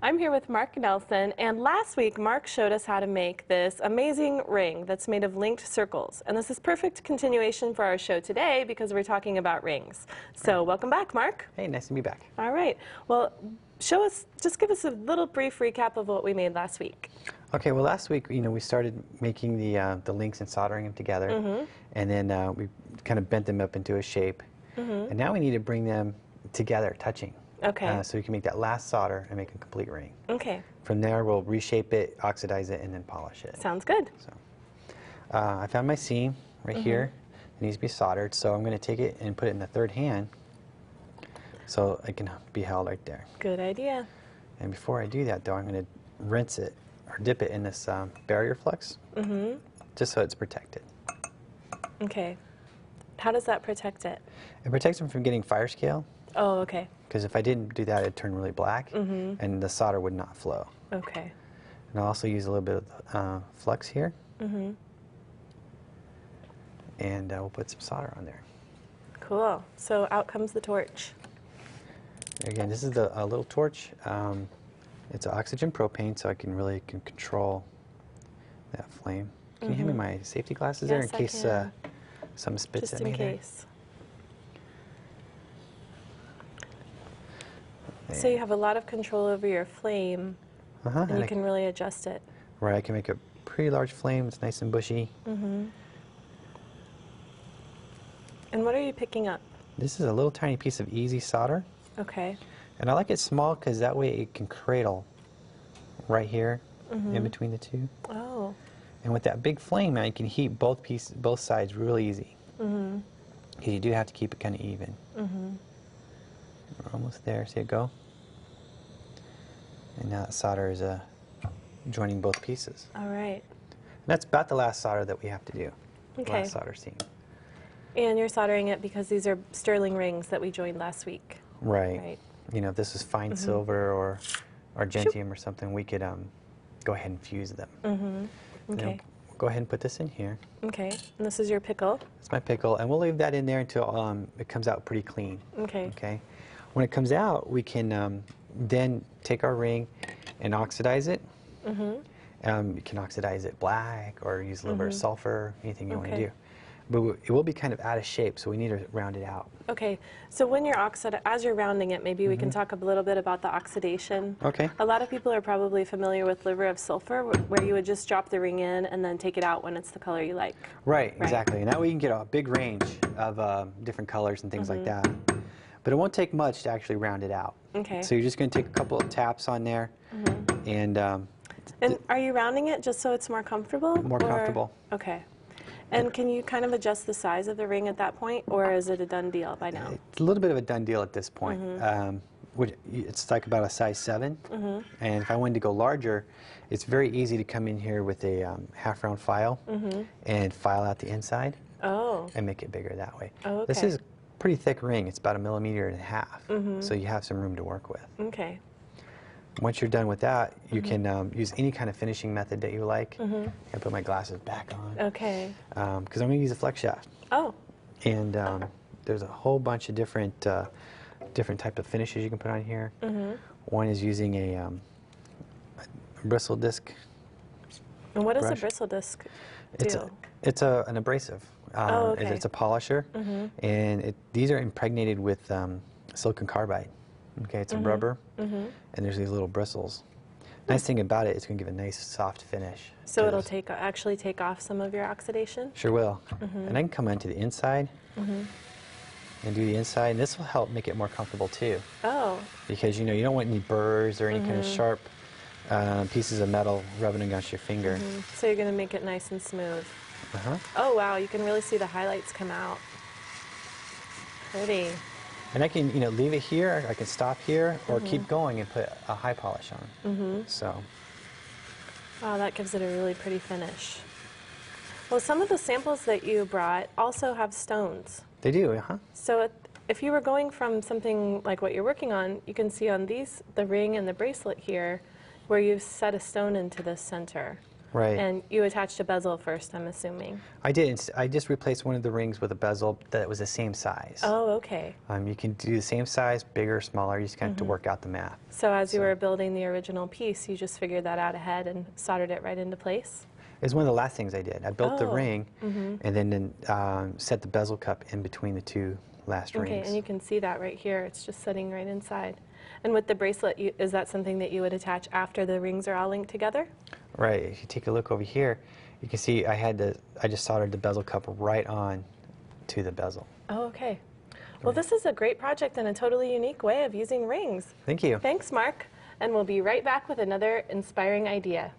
I'm here with Mark Nelson, and last week Mark showed us how to make this amazing ring that's made of linked circles. And this is perfect continuation for our show today because we're talking about rings. So welcome back, Mark. Hey, nice to be back. All right. Well, just give us a little brief recap of what we made last week. Okay, well last week, we started making the links and soldering them together. And then we kind of bent them up into a shape. And now we need to bring them together, touching. Okay. So we can make that last solder and make a complete ring. Okay. From there, we'll reshape it, oxidize it, and then polish it. Sounds good. So, I found my seam right here. It needs to be soldered, so I'm going to take it and put it in the third hand so it can be held right there. Good idea. And before I do that, though, I'm going to rinse it or dip it in this barrier flux, just so it's protected. Okay. How does that protect it? It protects them from getting fire scale. Oh, okay. Because if I didn't do that, it'd turn really black, and the solder would not flow. Okay. And I'll also use a little bit of flux here. And we'll put some solder on there. Cool. So out comes the torch. Again, this is a little torch. It's oxygen propane, so I can really control that flame. Can you hand me my safety glasses there in case some spits at me? Just in case. So you have a lot of control over your flame, and you can really adjust it. Right, I can make a pretty large flame. It's nice and bushy. And what are you picking up? This is a little tiny piece of easy solder. Okay. And I like it small because that way it can cradle right here in between the two. Oh. And with that big flame now, you can heat both sides really easy. Because you do have to keep it kind of even. We're almost there. See it go? And now that solder is joining both pieces. All right. And that's about the last solder that we have to do. Okay. Last solder seam. And you're soldering it because these are sterling rings that we joined last week. Right. If this is fine silver or argentium or something, we could go ahead and fuse them. Okay. We'll go ahead and put this in here. Okay. And this is your pickle. It's my pickle, and we'll leave that in there until it comes out pretty clean. Okay. Okay. When it comes out, we can then take our ring and oxidize it. You can oxidize it black or use a little bit of sulfur, anything you want to do. But it will be kind of out of shape, so we need to round it out. Okay, so when you're as you're rounding it, maybe we can talk a little bit about the oxidation. Okay. A lot of people are probably familiar with liver of sulfur, where you would just drop the ring in and then take it out when it's the color you like. Right, exactly. And that way you can get a big range of different colors and things like that. But it won't take much to actually round it out. Okay. So you're just going to take a couple of taps on there. And are you rounding it just so it's more comfortable? More comfortable. Okay. And can you kind of adjust the size of the ring at that point, or is it a done deal by now? It's a little bit of a done deal at this point. It's like about a size 7. And if I wanted to go larger, it's very easy to come in here with a half-round file and file out the inside and make it bigger that way. Oh, okay. This is a pretty thick ring. It's about 1.5 millimeters, so you have some room to work with. Okay. Once you're done with that, you can use any kind of finishing method that you like. I put my glasses back on. Okay. Because I'm going to use a flex shaft. Oh. And there's a whole bunch of different type of finishes you can put on here. One is using a bristle disc. And what does brush. a bristle disc do? It's an abrasive. Okay. It's a polisher, and these are impregnated with silicon carbide. Okay, it's a rubber, and there's these little bristles. Nice thing about it, it's going to give a nice soft finish. So it'll actually take off some of your oxidation? Sure will. And I can come onto the inside and do the inside, and this will help make it more comfortable too. Oh. Because you don't want any burrs or any kind of sharp pieces of metal rubbing against your finger. So you're going to make it nice and smooth. Oh wow, you can really see the highlights come out. Pretty. And I can, leave it here, I can stop here, or keep going and put a high polish on. So. Wow, that gives it a really pretty finish. Well, some of the samples that you brought also have stones. They do, So if you were going from something like what you're working on, you can see on these, the ring and the bracelet here, where you've set a stone into the center. Right. And you attached a bezel first, I'm assuming. I did. I just replaced one of the rings with a bezel that was the same size. Oh, okay. You can do the same size, bigger, smaller. You just kind of have to work out the math. So as you were building the original piece, you just figured that out ahead and soldered it right into place? It was one of the last things I did. I built the Oh, ring and then set the bezel cup in between the two last Okay, rings. and you can see that right here. It's just sitting right inside. And with the bracelet, is that something that you would attach after the rings are all linked together? Right. If you take a look over here, you can see I just soldered the bezel cup right on to the bezel. Oh, okay. Well, this is a great project and a totally unique way of using rings. Thank you. Thanks, Mark. And we'll be right back with another inspiring idea.